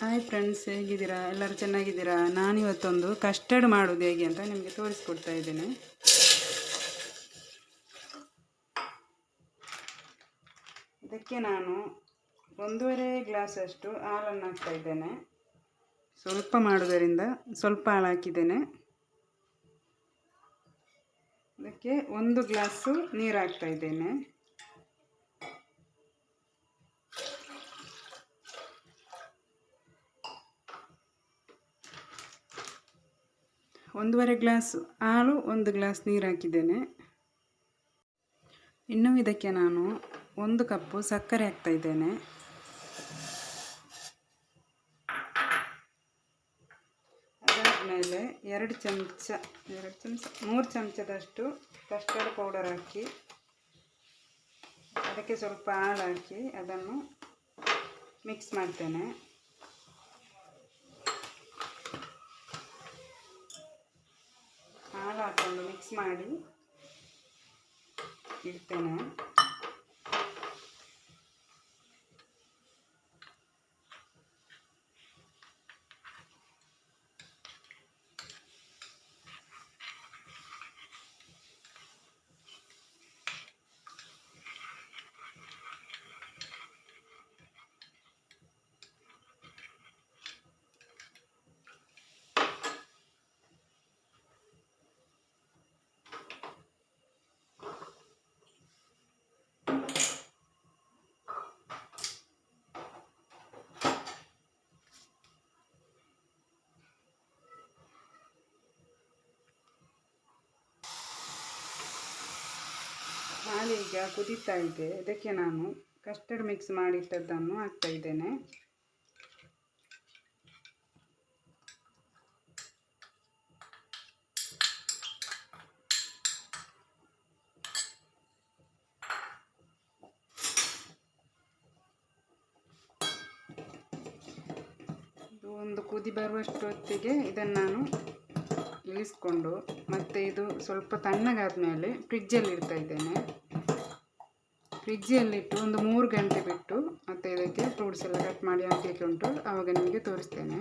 Hi friends, ಹೇಗಿದ್ದೀರಾ? ಎಲ್ಲರೂ ಚೆನ್ನಾಗಿದ್ದೀರಾ? ನಾನಿವತ್ತೊಂದು ಕಸ್ಟರ್ಡ್ ಮಾಡೋದು ಹೇಗೆ ಅಂತ ನಿಮಗೆ ತೋರಿಸ್ಕೊಡ್ತಾ ಇದ್ದೇನೆ. ಇದಕ್ಕೆ ನಾನು 1.5 ಗ್ಲಾಸಷ್ಟು ಹಾಲನ್ನು ಹಾಕ್ತಾ ಇದ್ದೇನೆ. ಸ್ವಲ್ಪ ಮಾಡೋದರಿಂದ ಸ್ವಲ್ಪ ಹಾಲು ಹಾಕಿದ್ದೇನೆ. ಇದಕ್ಕೆ 1 ಗ್ಲಾಸು ನೀರು ಹಾಕ್ತಾ ಇದ್ದೇನೆ. ಒಂದೂವರೆ ಗ್ಲಾಸ್ ಹಾಲು 1 ಗ್ಲಾಸ್ ನೀರು ಹಾಕಿದ್ದೇನೆ. ಇನ್ನು ಇದಕ್ಕೆ ನಾನು 1 ಕಪ್ಪು ಸಕ್ಕರೆ ಹಾಕ್ತಾ ಇದ್ದೇನೆ. ಅದಾದಮೇಲೆ 3 ಚಮಚದಷ್ಟು ಕಸ್ಟರ್ಡ್ ಪೌಡರ್ ಹಾಕಿ, ಅದಕ್ಕೆ ಸ್ವಲ್ಪ ಹಾಲು ಹಾಕಿ ಅದನ್ನು ಮಿಕ್ಸ್ ಮಾಡ್ತೇನೆ. ಹಾಲು ಹಾಕ್ಕೊಂಡು ಮಿಕ್ಸ್ ಮಾಡಿ ಇಡ್ತೇನೆ. ಹಾಲೀಗ ಕುದೀತಾ ಇದೆ. ಇದಕ್ಕೆ ನಾನು ಕಸ್ಟರ್ಡ್ ಮಿಕ್ಸ್ ಮಾಡಿಟ್ಟದ್ದನ್ನು ಹಾಕ್ತಾ ಇದ್ದೇನೆ. ಒಂದು ಕುದಿ ಬರುವಷ್ಟು ಹೊತ್ತಿಗೆ ಇದನ್ನು ನಾನು ಇಳಿಸ್ಕೊಂಡು ಮತ್ತೆ ಇದು ಸ್ವಲ್ಪ ತಣ್ಣಗಾದ ಮೇಲೆ ಫ್ರಿಜ್ಜಲ್ಲಿ ಇಡ್ತಾ ಇದ್ದೇನೆ. ಫ್ರಿಜ್ಜಲ್ಲಿಟ್ಟು ಒಂದು 3 ಗಂಟೆ ಬಿಟ್ಟು ಮತ್ತೆ ಇದಕ್ಕೆ ಫ್ರೂಟ್ಸ್ ಎಲ್ಲ ಕಟ್ ಮಾಡಿ ಹಾಕಲಿಕ್ಕೆ ಉಂಟು, ಆವಾಗ ನಿಮಗೆ ತೋರಿಸ್ತೇನೆ.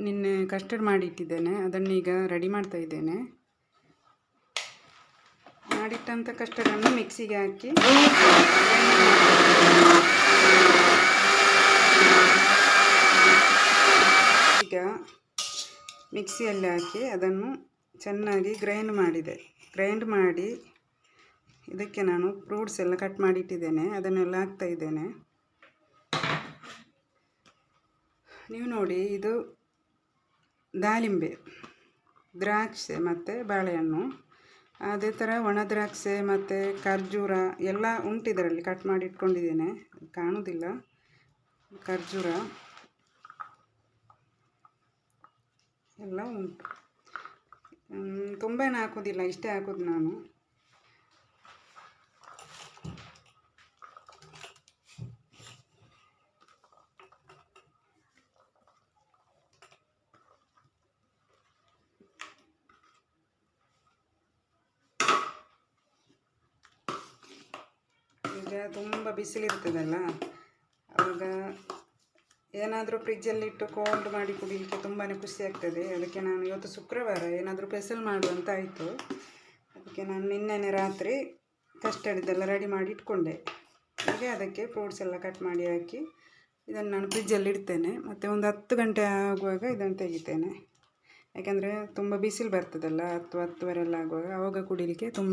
ನಿನ್ನೆ ಕಸ್ಟರ್ಡ್ ಮಾಡಿ ಇಟ್ಟಿದ್ದೇನೆ, ಅದನ್ನೀಗ ರೆಡಿ ಮಾಡ್ತಾ ಇದ್ದೇನೆ. ಮಾಡಿಟ್ಟಂಥ ಕಸ್ಟರ್ಡನ್ನು ಮಿಕ್ಸಿಗೆ ಹಾಕಿ ಈಗ ಮಿಕ್ಸಿಯಲ್ಲಿ ಹಾಕಿ ಅದನ್ನು ಚೆನ್ನಾಗಿ ಗ್ರೈಂಡ್ ಮಾಡಿ ಇದಕ್ಕೆ ನಾನು ಫ್ರೂಟ್ಸ್ ಎಲ್ಲ ಕಟ್ ಮಾಡಿ ಇಟ್ಟಿದ್ದೇನೆ, ಅದನ್ನೆಲ್ಲ ಹಾಕ್ತಾ ಇದ್ದೇನೆ. ನೀವು ನೋಡಿ, ಇದು ದಾಳಿಂಬೆ, ದ್ರಾಕ್ಷೆ ಮತ್ತು ಬಾಳೆಹಣ್ಣು, ಅದೇ ಥರ ಒಣ ದ್ರಾಕ್ಷೆ ಮತ್ತು ಖರ್ಜೂರ ಎಲ್ಲ ಉಂಟು. ಇದರಲ್ಲಿ ಕಟ್ ಮಾಡಿ ಇಟ್ಕೊಂಡಿದ್ದೇನೆ, ಕಾಣುವುದಿಲ್ಲ. ಖರ್ಜೂರ ಎಲ್ಲ ಉಂಟು. ತುಂಬ ಏನು ಹಾಕೋದಿಲ್ಲ, ಇಷ್ಟೇ ಹಾಕೋದು ನಾನು. ಈಗ ತುಂಬ ಬಿಸಿಲಿರ್ತದಲ್ಲ, ಆವಾಗ ಏನಾದರೂ ಫ್ರಿಜ್ಜಲ್ಲಿಟ್ಟು ಕೋಲ್ಡ್ ಮಾಡಿ ಕುಡಿಲಿಕ್ಕೆ ತುಂಬಾ ಖುಷಿ ಆಗ್ತದೆ. ಅದಕ್ಕೆ ನಾನು ಇವತ್ತು ಶುಕ್ರವಾರ ಏನಾದರೂ ಸ್ಪೆಷಲ್ ಮಾಡುವಂತ ಆಯಿತು. ಅದಕ್ಕೆ ನಾನು ನಿನ್ನೆನೆ ರಾತ್ರಿ ಕಸ್ಟರ್ಡ್ದೆಲ್ಲ ರೆಡಿ ಮಾಡಿ ಇಟ್ಕೊಂಡೆ. ಹಾಗೆ ಅದಕ್ಕೆ ಫ್ರೂಟ್ಸ್ ಎಲ್ಲ ಕಟ್ ಮಾಡಿ ಹಾಕಿ ಇದನ್ನು ನಾನು ಫ್ರಿಜ್ಜಲ್ಲಿ ಇಡ್ತೇನೆ. ಮತ್ತು ಒಂದು 10 ಗಂಟೆ ಆಗುವಾಗ ಇದನ್ನು ತೆಗಿತೇನೆ. ಯಾಕೆಂದರೆ ತುಂಬ ಬಿಸಿಲು ಬರ್ತದಲ್ಲ, 10-10:30 ಎಲ್ಲ ಆಗುವಾಗ, ಆವಾಗ ಕುಡಿಲಿಕ್ಕೆ ತುಂಬ